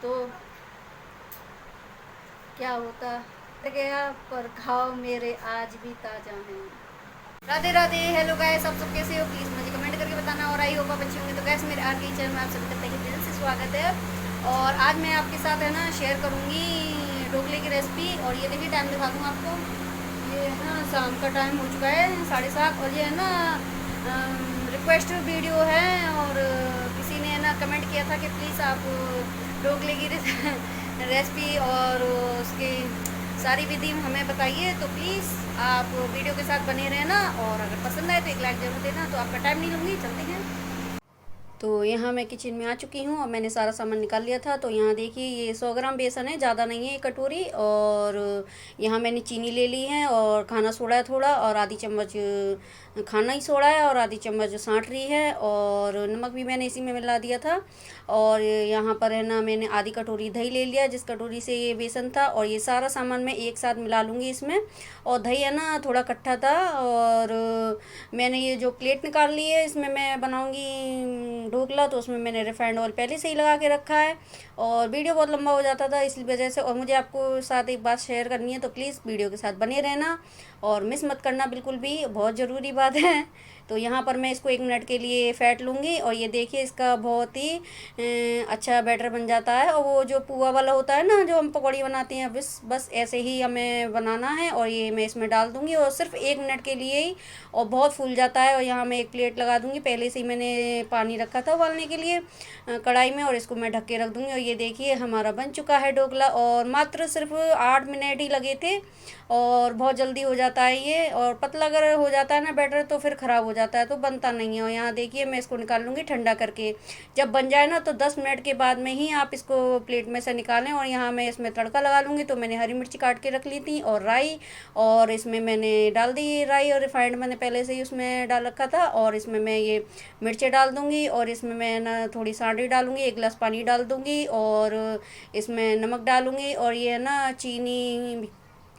तो क्या होता गया पर घाव मेरे आज भी ताज़ा हैं। राधे राधे, हेलो गाइस, आप सब कैसे हो? प्लीज़ मुझे कमेंट करके बताना। और आई होप आप अच्छी होंगे। तो गैस मेरे आज के चैनल में आप सभी का तहे दिल से स्वागत है। और आज मैं आपके साथ है ना शेयर करूँगी ढोकले की रेसिपी। और ये देखिए टाइम दिखा दूँ आपको। ये है ना शाम का टाइम हो चुका है 7:30। और ये है ना रिक्वेस्ट वीडियो है। और किसी ने ना कमेंट किया था कि प्लीज़ आप ढोकले की रेसिपी और उसकी सारी विधि हमें बताइए। तो प्लीज़ आप वीडियो के साथ बने रहना। और अगर पसंद आए तो एक लाइक ज़रूर देना। तो आपका टाइम नहीं लूँगी, चलते हैं। तो यहाँ मैं किचन में आ चुकी हूँ और मैंने सारा सामान निकाल लिया था। तो यहाँ देखिए ये 100 ग्राम बेसन है, ज़्यादा नहीं है, एक कटोरी। और यहाँ मैंने चीनी ले ली है और खाना सोडा है थोड़ा, और आधी चम्मच खाना ही सोडा है, और आधी चम्मच सांठरी है, और नमक भी मैंने इसी में मिला दिया था। और यहाँ पर है ना मैंने आधी कटोरी दही ले लिया, जिस कटोरी से ये बेसन था। और ये सारा सामान मैं एक साथ मिला लूँगी इसमें। और दही है ना थोड़ा कट्ठा था। और मैंने ये जो प्लेट निकाल ली है, इसमें मैं बनाऊंगी ढोकला। तो उसमें मैंने रिफाइंड ऑयल पहले से ही लगा के रखा है। और वीडियो बहुत लंबा हो जाता था इस वजह से। और मुझे आपको साथ एक बात शेयर करनी है, तो प्लीज़ वीडियो के साथ बने रहना और मिस मत करना बिल्कुल भी, बहुत ज़रूरी बात है। तो यहाँ पर मैं इसको 1 मिनट के लिए फेंट लूँगी। और ये देखिए इसका बहुत ही अच्छा बैटर बन जाता है। और वो जो पुआ वाला होता है ना, जो हम पकौड़ी बनाते हैं, बस ऐसे ही हमें बनाना है। और ये मैं इसमें डाल दूँगी, और सिर्फ 1 मिनट के लिए ही। और बहुत फूल जाता है। और यहाँ मैं एक प्लेट लगा दूँगी, पहले से ही मैंने पानी रखा था उबालने के लिए कढ़ाई में। और इसको मैं ढक के रख दूँगी। और ये देखिए हमारा बन चुका है ढोकला। और मात्र सिर्फ 8 मिनट ही लगे थे, और बहुत जल्दी हो जाता है ये। और पतला अगर हो जाता है ना बैटर, तो फिर ख़राब हो जाता है, तो बनता नहीं है। और यहाँ देखिए मैं इसको निकाल लूँगी ठंडा करके। जब बन जाए ना, तो 10 मिनट के बाद में ही आप इसको प्लेट में से निकालें। और यहाँ मैं इसमें तड़का लगा लूँगी। तो मैंने हरी मिर्ची काट के रख ली थी, और राई, और इसमें मैंने डाल दी राई। और रिफाइंड मैंने पहले से ही उसमें डाल रखा था। और इसमें मैं ये मिर्चें डाल दूँगी। और इसमें मैं ना थोड़ी सांडरी डालूँगी, 1 गिलास पानी डाल दूँगी। और इसमें नमक डालूँगी। और ये है ना चीनी,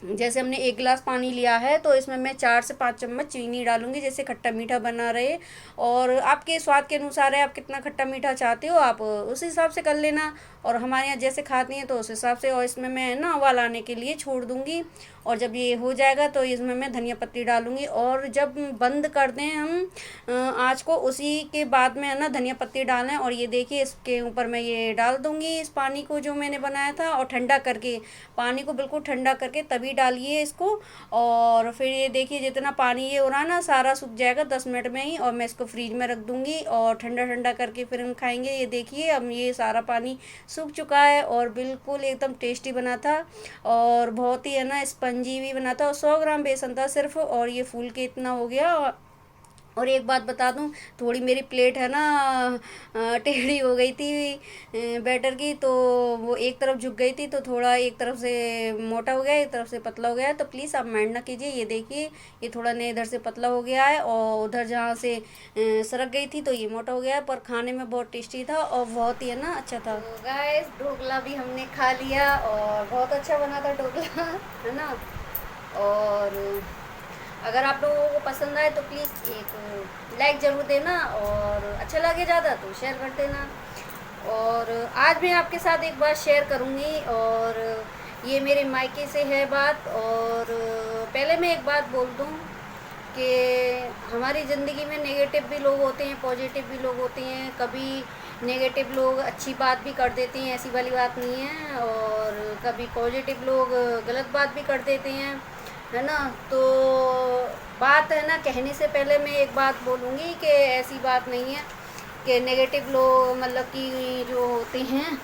जैसे हमने 1 गिलास पानी लिया है, तो इसमें मैं 4 से 5 चम्मच चीनी डालूंगी, जैसे खट्टा मीठा बना रहे। और आपके स्वाद के अनुसार है, आप कितना खट्टा मीठा चाहते हो आप उस हिसाब से कर लेना। और हमारे यहाँ जैसे खाती हैं तो उस हिसाब से। और इसमें मैं ना उबाल आने के लिए छोड़ दूँगी। और जब ये हो जाएगा तो इसमें मैं धनिया पत्ती डालूँगी। और जब बंद कर दें हम आँच को, उसी के बाद में है ना धनिया पत्ती डालें। और ये देखिए इसके ऊपर मैं ये डाल दूँगी इस पानी को जो मैंने बनाया था। और ठंडा करके, पानी को बिल्कुल ठंडा करके तभी डालिए इसको। और फिर ये देखिए जितना पानी ये हो रहा है ना, सारा सूख जाएगा 10 मिनट में ही। और मैं इसको फ्रीज में रख दूँगी, और ठंडा ठंडा करके फिर हम खाएंगे। ये देखिए अब ये सारा पानी सूख चुका है, और बिल्कुल एकदम टेस्टी बना था। और बहुत ही है ना स्पंजी भी बना था। और 100 ग्राम बेसन था सिर्फ, और ये फूल के इतना हो गया। और एक बात बता दूं, थोड़ी मेरी प्लेट है ना टेढ़ी हो गई थी बैटर की। तो वो एक तरफ झुक गई थी, तो थोड़ा एक तरफ से मोटा हो गया, एक तरफ से पतला हो गया है। तो प्लीज़ आप माइंड ना कीजिए। ये देखिए ये थोड़ा ने इधर से पतला हो गया है, और उधर जहाँ से सरक गई थी तो ये मोटा हो गया है। पर खाने में बहुत टेस्टी था, और बहुत ही है ना अच्छा था। तो गाइस ढोकला भी हमने खा लिया, और बहुत अच्छा बना था ढोकला है ना। और अगर आप लोगों को पसंद आए तो प्लीज़ एक लाइक ज़रूर देना। और अच्छा लगे ज़्यादा तो शेयर कर देना। और आज मैं आपके साथ एक बात शेयर करूँगी, और ये मेरे मायके से है बात। और पहले मैं एक बात बोल दूँ कि हमारी ज़िंदगी में नेगेटिव भी लोग होते हैं, पॉजिटिव भी लोग होते हैं। कभी नेगेटिव लोग अच्छी बात भी कर देते हैं, ऐसी वाली बात नहीं है। और कभी पॉजिटिव लोग गलत बात भी कर देते हैं, है ना। तो बात है ना, कहने से पहले मैं एक बात बोलूँगी कि ऐसी बात नहीं है कि नेगेटिव लोग मतलब कि जो होते हैं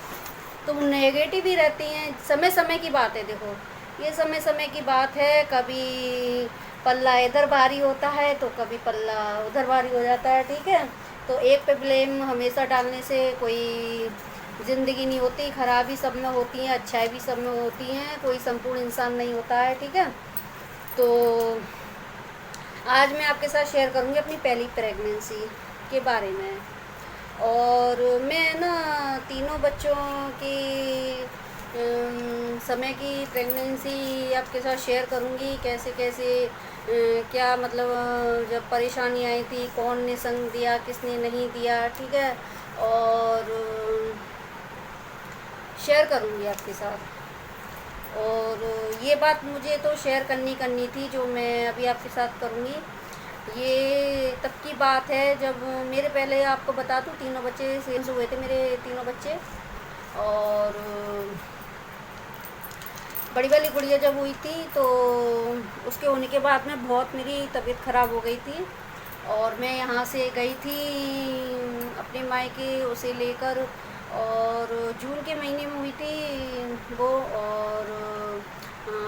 तो वो नेगेटिव ही रहती हैं। समय समय की बात है, देखो ये समय समय की बात है। कभी पल्ला इधर भारी होता है, तो कभी पल्ला उधर भारी हो जाता है, ठीक है। तो एक पे ब्लेम हमेशा डालने से कोई ज़िंदगी नहीं होती। खराबी सब में होती है, अच्छाई भी सब में होती हैं, कोई संपूर्ण इंसान नहीं होता है, ठीक है। तो आज मैं आपके साथ शेयर करूँगी अपनी पहली प्रेगनेंसी के बारे में। और मैं ना तीनों बच्चों की समय की प्रेगनेंसी आपके साथ शेयर करूँगी, कैसे कैसे क्या मतलब जब परेशानी आई थी, कौन ने संग दिया, किसने नहीं दिया, ठीक है। और शेयर करूँगी आपके साथ। और ये बात मुझे तो शेयर करनी थी जो मैं अभी आपके साथ करूँगी। ये तब की बात है जब मेरे, पहले आपको बता दूँ, तीनों बच्चे सेंस हुए थे मेरे, तीनों बच्चे। और बड़ी वाली गुड़िया जब हुई थी तो उसके होने के बाद में बहुत मेरी तबीयत ख़राब हो गई थी। और मैं यहाँ से गई थी अपने मायके उसे लेकर, और जून के महीने में हुई थी वो, और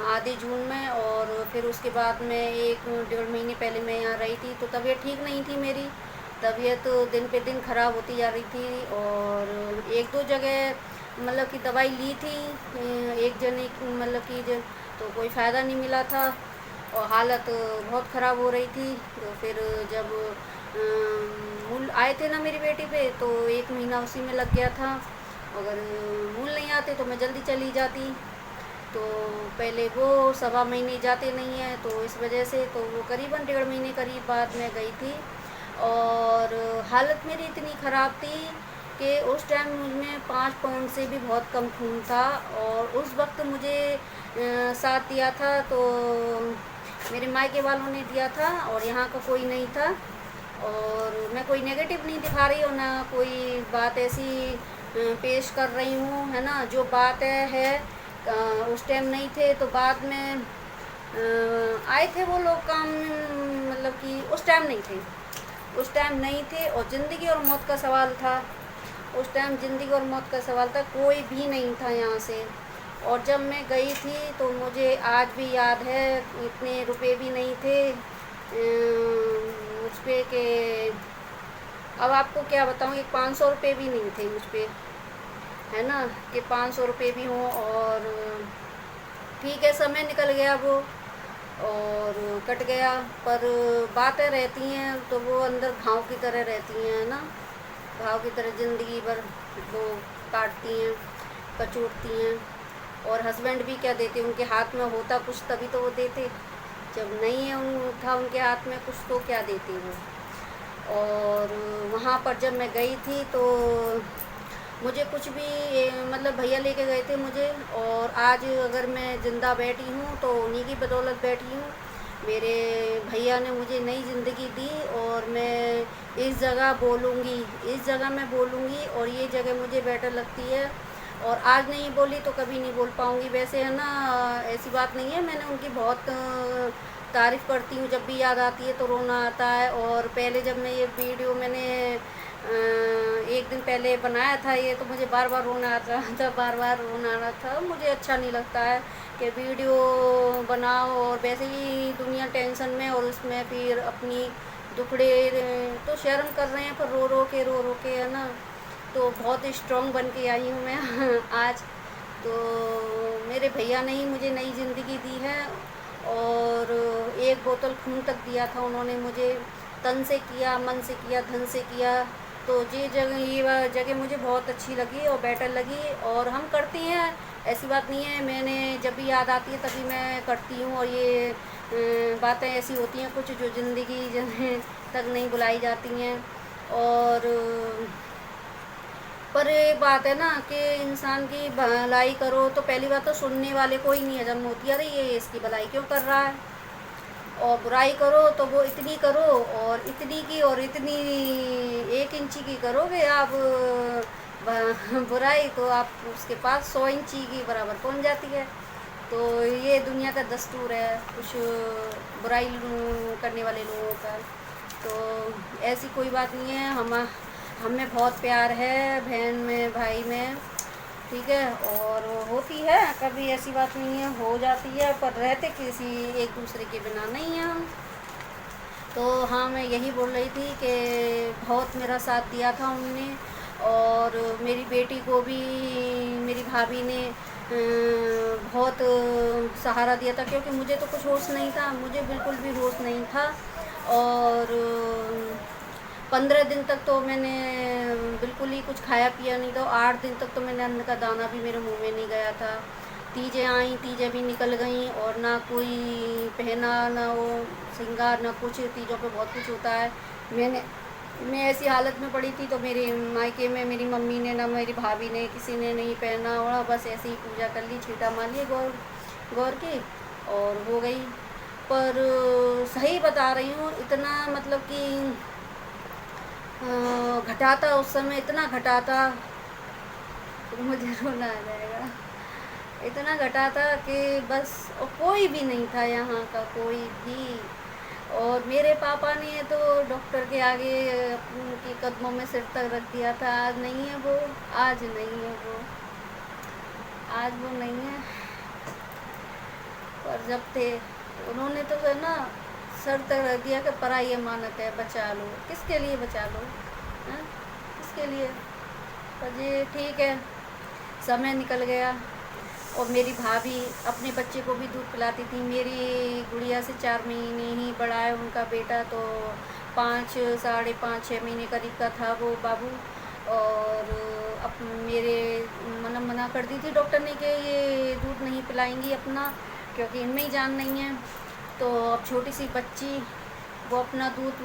आधे जून में। और फिर उसके बाद में 1 डेढ़ महीने पहले मैं यहाँ रही थी, तो तबीयत ठीक नहीं थी मेरी। तबीयत दिन पे दिन ख़राब होती जा रही थी, और 1-2 जगह मतलब कि दवाई ली थी, एक जने मतलब कि तो कोई फ़ायदा नहीं मिला था, और हालत बहुत ख़राब हो रही थी। तो फिर जब मूल आए थे ना मेरी बेटी पे, तो 1 महीना उसी में लग गया था। अगर मूल नहीं आते तो मैं जल्दी चली जाती। तो पहले वो 1.25 महीने जाते नहीं हैं, तो इस वजह से तो वो करीबन 1.5 महीने करीब बाद में गई थी। और हालत मेरी इतनी ख़राब थी कि उस टाइम मुझमें 5 पाउंड से भी बहुत कम खून था। और उस वक्त मुझे साथ दिया था तो मेरे मायके वालों ने दिया था, और यहाँ का कोई नहीं था। और मैं कोई नेगेटिव नहीं दिखा रही हूँ, ना कोई बात ऐसी पेश कर रही हूँ, है ना। जो बात है उस टाइम नहीं थे, तो बाद में आए थे वो लोग काम, मतलब कि उस टाइम नहीं थे, उस टाइम नहीं थे। और ज़िंदगी और मौत का सवाल था, उस टाइम ज़िंदगी और मौत का सवाल था, कोई भी नहीं था यहाँ से। और जब मैं गई थी तो मुझे आज भी याद है, इतने रुपए भी नहीं थे मुझ पे कि अब आपको क्या बताऊँ, एक 500 रुपये भी नहीं थे मुझ पे, है ना, कि 500 रुपये भी हों। और ठीक है, समय निकल गया वो और कट गया, पर बातें रहती हैं तो वो अंदर घाव की तरह रहती हैं, है ना। घाव की तरह ज़िंदगी भर वो काटती हैं, कचोटती हैं। और हस्बैंड भी क्या देते, उनके हाथ में होता कुछ तभी तो वो देते, जब नहीं है था उनके हाथ में कुछ तो क्या देते वो। और वहाँ पर जब मैं गई थी तो मुझे कुछ भी मतलब भैया लेके गए थे मुझे। और आज अगर मैं ज़िंदा बैठी हूँ तो उन्हीं की बदौलत बैठी हूँ। मेरे भैया ने मुझे नई ज़िंदगी दी, और मैं इस जगह बोलूँगी, इस जगह मैं बोलूँगी, और ये जगह मुझे बेटर लगती है। और आज नहीं बोली तो कभी नहीं बोल पाऊँगी। वैसे है ना, ऐसी बात नहीं है, मैंने उनकी बहुत तारीफ़ करती हूँ, जब भी याद आती है तो रोना आता है। और पहले जब मैं ये वीडियो मैंने 1 दिन पहले बनाया था ये, तो मुझे बार बार रोना आ रहा था, बार बार रोना आ रहा था। मुझे अच्छा नहीं लगता है कि वीडियो बनाओ और वैसे ही दुनिया टेंशन में, और उसमें फिर अपनी दुखड़े तो शेयर हम कर रहे हैं, पर रो के, है ना। तो बहुत स्ट्रॉन्ग बन के आई हूँ मैं आज। तो मेरे भैया ने ही मुझे नई ज़िंदगी दी है, और 1 बोतल खून तक दिया था उन्होंने मुझे। तन से किया, मन से किया, धन से किया। तो ये जगह मुझे बहुत अच्छी लगी और बेटर लगी, और हम करती हैं, ऐसी बात नहीं है। मैंने जब भी याद आती है तभी मैं करती हूँ। और ये बातें ऐसी होती हैं कुछ जो ज़िंदगी तक नहीं बुलाई जाती हैं। और पर एक बात है ना कि इंसान की भलाई करो तो पहली बात तो सुनने वाले को ही नहीं हजम होती, अरे ये इसकी भलाई क्यों कर रहा है। और बुराई करो तो वो इतनी करो, और इतनी की, और इतनी 1 इंची की करोगे आप बुराई, तो आप उसके पास 100 इंची की बराबर पहुंच जाती है। तो ये दुनिया का दस्तूर है कुछ बुराई करने वाले लोगों का। तो ऐसी कोई बात नहीं है, हमें बहुत प्यार है बहन में, भाई में, ठीक है। और होती है कभी, ऐसी बात नहीं है, हो जाती है, पर रहते किसी एक दूसरे के बिना नहीं है हम। तो हाँ, मैं यही बोल रही थी कि बहुत मेरा साथ दिया था उन्होंने। और मेरी बेटी को भी मेरी भाभी ने बहुत सहारा दिया था, क्योंकि मुझे तो कुछ होश नहीं था, मुझे बिल्कुल भी होश नहीं था। और 15 दिन तक तो मैंने बिल्कुल ही कुछ खाया पिया नहीं था। 8 दिन तक तो मैंने अन्न का दाना भी मेरे मुंह में नहीं गया था। तीजें आई, तीजें भी निकल गईं, और ना कोई पहना, ना वो श्रृंगार, ना कुछ। तीजों पे बहुत कुछ होता है। मैंने मैं ऐसी हालत में पड़ी थी तो मेरे मायके में मेरी मम्मी ने ना मेरी भाभी ने किसी ने नहीं पहना ओढ़ा, बस ऐसे ही पूजा कर ली, छीटा मार लिए गौर गौर की और हो गई। पर सही बता रही हूँ, इतना मतलब कि घटा था उस समय, इतना घटा था तो मुझे रोना आ जाएगा। इतना घटा था कि बस और कोई भी नहीं था यहाँ का, कोई भी। और मेरे पापा ने तो डॉक्टर के आगे उनके कदमों में सिर तक रख दिया था। आज नहीं है वो, आज नहीं है वो, आज वो नहीं है। पर जब थे तो उन्होंने तो है ना सर तक रख दिया कि पराई अमानत है, बचा लो। किसके लिए बचा लो, हैं? किसके लिए? पर ये ठीक है, समय निकल गया। और मेरी भाभी अपने बच्चे को भी दूध पिलाती थी। मेरी गुड़िया से 4 महीने ही बड़ा है उनका बेटा, तो 5 साढ़े 5 6 महीने करीब का था वो बाबू। और अब मेरे मना कर दी थी डॉक्टर ने कि ये दूध नहीं पिलाएंगी अपना, क्योंकि इनमें ही जान नहीं है। तो अब छोटी सी बच्ची वो अपना दूध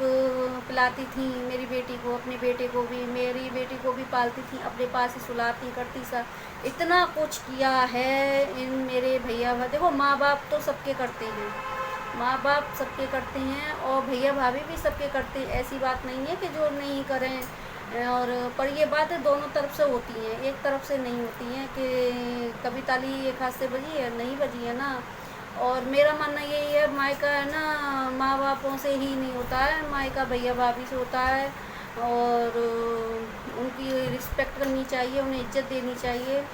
पिलाती थी मेरी बेटी को, अपने बेटे को भी, मेरी बेटी को भी पालती थी, अपने पास ही सुलाती करती सा। इतना कुछ किया है इन मेरे भैया। देखो माँ बाप तो सबके करते हैं, माँ बाप सबके करते हैं और भैया भाभी भी सबके करते हैं। ऐसी बात नहीं है कि जो नहीं करें। और पर ये बातें दोनों तरफ से होती हैं, एक तरफ से नहीं होती हैं कि कभी ताली एक हाथ से बजी है, नहीं बजी है ना। और मेरा मानना यही है, मायका है ना माँ बापों से ही नहीं होता है, मायका भैया भाभी से होता है। और उनकी रिस्पेक्ट करनी चाहिए, उन्हें इज्जत देनी चाहिए,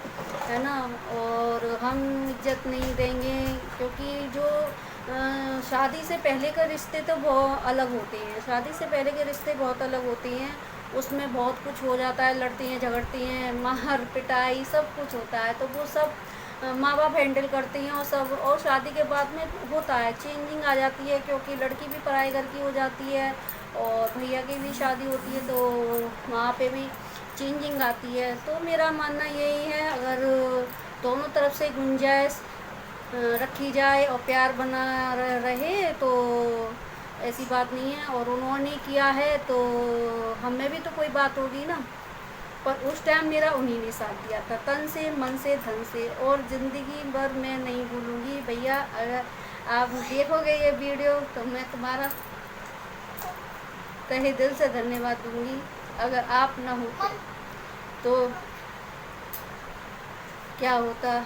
है ना। और हम इज्जत नहीं देंगे क्योंकि जो शादी से पहले के रिश्ते तो बहुत अलग होते हैं, शादी से पहले के रिश्ते बहुत अलग होते हैं। उसमें बहुत कुछ हो जाता है, लड़ती हैं झगड़ती हैं, मार पिटाई सब कुछ होता है, तो वो सब माँ बाप हैंडल करते हैं और सब। और शादी के बाद में होता है, चेंजिंग आ जाती है, क्योंकि लड़की भी पढ़ाई घर की हो जाती है और भैया की भी शादी होती है, तो वहाँ पे भी चेंजिंग आती है। तो मेरा मानना यही है, अगर दोनों तरफ से गुंजाइश रखी जाए और प्यार बना रहे तो ऐसी बात नहीं है। और उन्होंने किया है तो हमें भी तो कोई बात होगी ना। पर उस टाइम मेरा उन्हीं ने साथ दिया था, तन से मन से धन से, और ज़िंदगी भर मैं नहीं भूलूँगी। भैया अगर आप देखोगे ये वीडियो तो मैं तुम्हारा तहे दिल से धन्यवाद दूँगी। अगर आप ना होते तो क्या होता,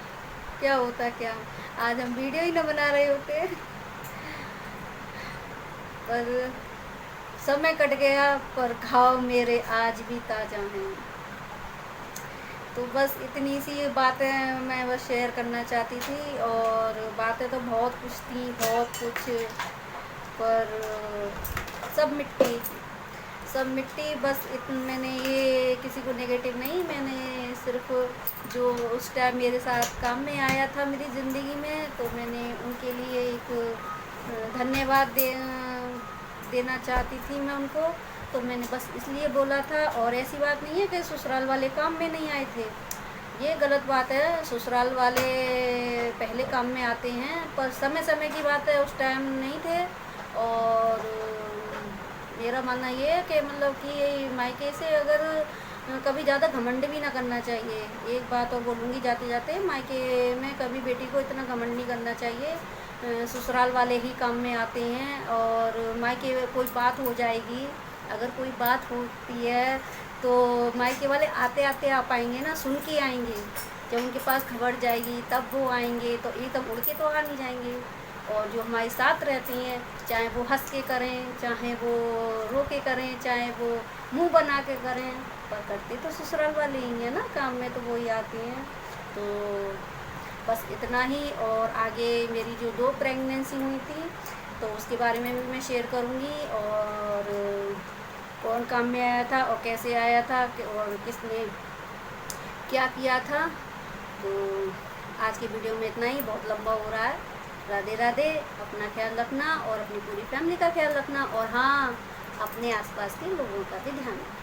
क्या होता, क्या आज हम वीडियो ही ना बना रहे होते। पर समय कट गया, पर घाव मेरे आज भी ताज़ा हैं। तो बस इतनी सी बातें मैं बस शेयर करना चाहती थी। और बातें तो बहुत कुछ थी, बहुत कुछ, पर सब मिट्टी, सब मिट्टी। बस मैंने ये किसी को नेगेटिव नहीं, मैंने सिर्फ जो उस टाइम मेरे साथ काम में आया था मेरी ज़िंदगी में, तो मैंने उनके लिए एक धन्यवाद देना चाहती थी मैं उनको। तो मैंने बस इसलिए बोला था। और ऐसी बात नहीं है कि ससुराल वाले काम में नहीं आए थे, ये गलत बात है। ससुराल वाले पहले काम में आते हैं, पर समय समय की बात है, उस टाइम नहीं थे। और मेरा मानना ये है कि मतलब कि मायके से अगर कभी ज़्यादा घमंड भी ना करना चाहिए। एक बात और बोलूँगी जाते जाते, मायके में कभी बेटी को इतना घमंड नहीं करना चाहिए। ससुराल वाले ही काम में आते हैं। और मायके कोई बात हो जाएगी, अगर कोई बात होती है तो मायके वाले आते आते आ पाएंगे ना, सुन के आएंगे। जब उनके पास खबर जाएगी तब वो आएंगे, तो एकदम उड़ के तो आ नहीं जाएंगे। और जो हमारे साथ रहती हैं, चाहे वो हंस के करें, चाहे वो रो के करें, चाहे वो मुंह बना के करें, पर करते तो ससुराल वाले ही हैं ना काम में, तो वो ही आती हैं। तो बस इतना ही। और आगे मेरी जो 2 प्रेगनेंसी हुई थी तो उसके बारे में भी मैं शेयर करूँगी, और कौन काम में आया था और कैसे आया था और किसने क्या किया था। तो आज के वीडियो में इतना ही, बहुत लंबा हो रहा है। राधे राधे। अपना ख्याल रखना और अपनी पूरी फैमिली का ख्याल रखना, और हाँ, अपने आसपास के लोगों का भी ध्यान रखना।